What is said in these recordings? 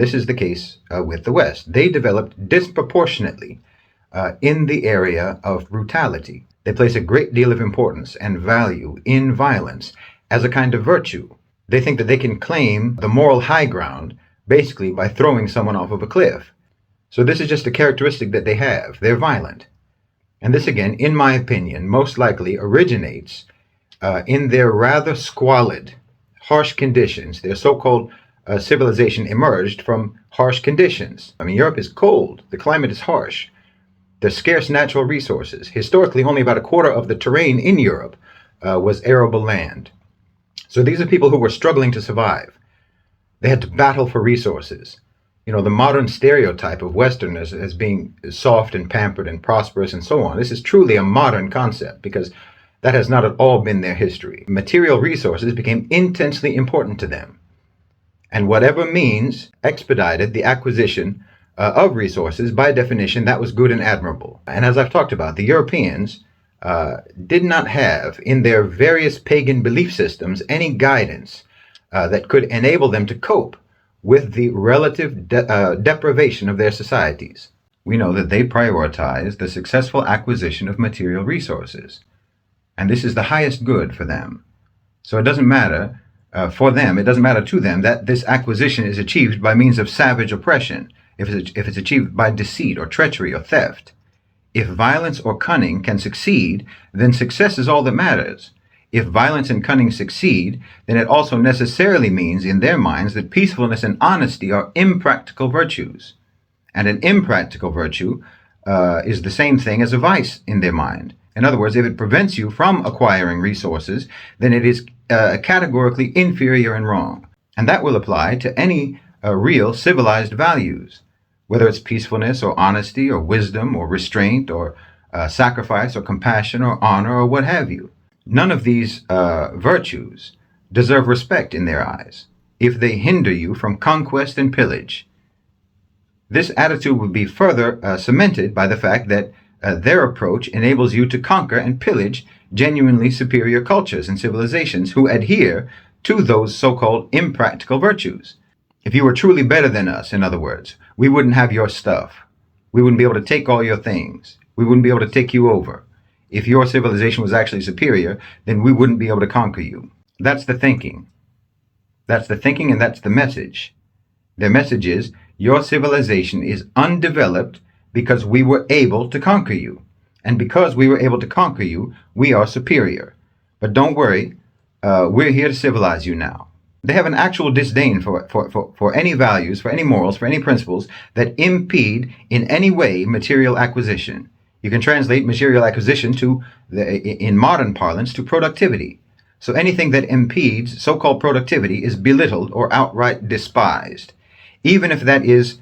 This is the case with the West. They developed disproportionately in the area of brutality. They place a great deal of importance and value in violence as a kind of virtue. They think that they can claim the moral high ground basically by throwing someone off of a cliff. So this is just a characteristic that they have. They're violent. And this, again, in my opinion, most likely originates in their rather squalid, harsh conditions. Their so-called civilization emerged from harsh conditions. I mean, Europe is cold. The climate is harsh. There's scarce natural resources. Historically, only about a quarter of the terrain in Europe was arable land. So these are people who were struggling to survive. They had to battle for resources. You know, the modern stereotype of Westerners as being soft and pampered and prosperous and so on. This is truly a modern concept because that has not at all been their history. Material resources became intensely important to them. And whatever means expedited the acquisition of resources, by definition, that was good and admirable. And as I've talked about, the Europeans did not have in their various pagan belief systems any guidance that could enable them to cope with the relative deprivation of their societies. We know that they prioritize the successful acquisition of material resources. And this is the highest good for them. So it doesn't matter for them, it doesn't matter to them that this acquisition is achieved by means of savage oppression, if it's achieved by deceit or treachery or theft. If violence or cunning can succeed, then success is all that matters. If violence and cunning succeed, then it also necessarily means in their minds that peacefulness and honesty are impractical virtues. And an impractical virtue is the same thing as a vice in their mind. In other words, if it prevents you from acquiring resources, then it is categorically inferior and wrong. And that will apply to any real civilized values, whether it's peacefulness or honesty or wisdom or restraint or sacrifice or compassion or honor or what have you. None of these virtues deserve respect in their eyes if they hinder you from conquest and pillage. This attitude would be further cemented by the fact that their approach enables you to conquer and pillage genuinely superior cultures and civilizations who adhere to those so-called impractical virtues. If you were truly better than us, in other words, we wouldn't have your stuff. We wouldn't be able to take all your things. We wouldn't be able to take you over. If your civilization was actually superior, then we wouldn't be able to conquer you. That's the thinking. That's the thinking and that's the message. Their message is, your civilization is undeveloped because we were able to conquer you. And because we were able to conquer you, we are superior. But don't worry, we're here to civilize you now. They have an actual disdain for any values, for any morals, for any principles that impede in any way material acquisition. You can translate material acquisition to, in modern parlance, to productivity. So anything that impedes so-called productivity is belittled or outright despised. Even if that is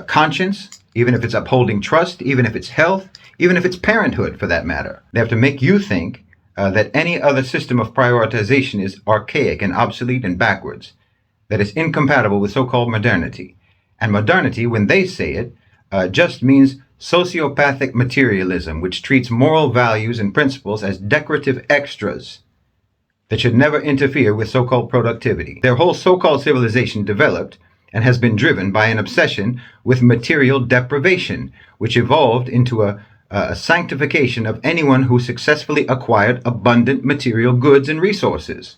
conscience, even if it's upholding trust, even if it's health, even if it's parenthood for that matter. They have to make you think that any other system of prioritization is archaic and obsolete and backwards, that is incompatible with so-called modernity. And modernity, when they say it, just means sociopathic materialism, which treats moral values and principles as decorative extras that should never interfere with so-called productivity. Their whole so-called civilization developed and has been driven by an obsession with material deprivation, which evolved into a sanctification of anyone who successfully acquired abundant material goods and resources,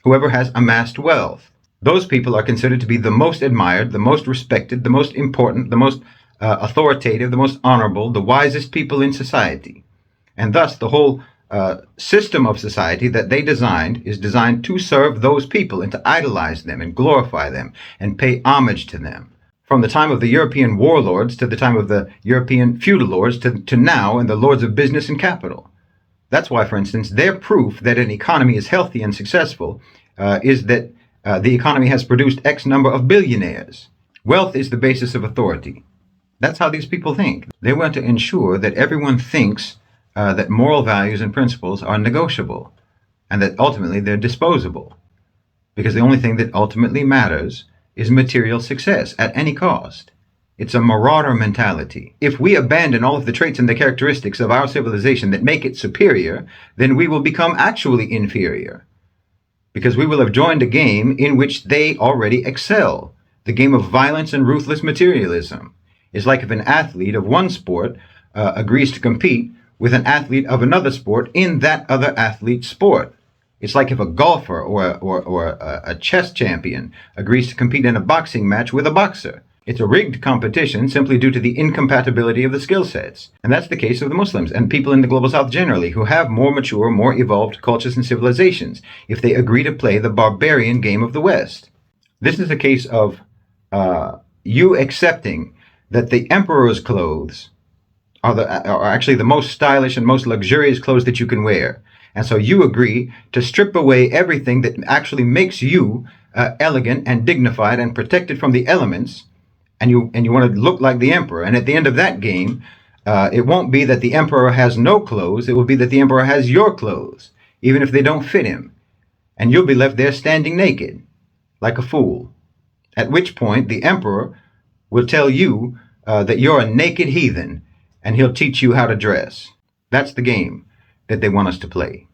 whoever has amassed wealth. Those people are considered to be the most admired, the most respected, the most important, the most authoritative, the most honorable, the wisest people in society. And thus the whole system of society that they designed is designed to serve those people and to idolize them and glorify them and pay homage to them. From the time of the European warlords to the time of the European feudal lords to now and the lords of business and capital. That's why, for instance, their proof that an economy is healthy and successful is that the economy has produced X number of billionaires. Wealth is the basis of authority. That's how these people think. They want to ensure that everyone thinks that moral values and principles are negotiable and that ultimately they're disposable, because the only thing that ultimately matters is material success at any cost. It's a marauder mentality. If we abandon all of the traits and the characteristics of our civilization that make it superior, then we will become actually inferior, because we will have joined a game in which they already excel. the game of violence and ruthless materialism. It's like if an athlete of one sport agrees to compete with an athlete of another sport in that other athlete's sport. It's like if a golfer or a chess champion agrees to compete in a boxing match with a boxer. It's a rigged competition simply due to the incompatibility of the skill sets. And that's the case of the Muslims and people in the Global South generally, who have more mature, more evolved cultures and civilizations, if they agree to play the barbarian game of the West. This is a case of you accepting that the emperor's clothes are actually the most stylish and most luxurious clothes that you can wear. And so you agree to strip away everything that actually makes you elegant and dignified and protected from the elements, and you want to look like the emperor. And at the end of that game, it won't be that the emperor has no clothes. It will be that the emperor has your clothes, even if they don't fit him. And you'll be left there standing naked, like a fool. At which point, the emperor will tell you that you're a naked heathen, and he'll teach you how to dress. That's the game that they want us to play.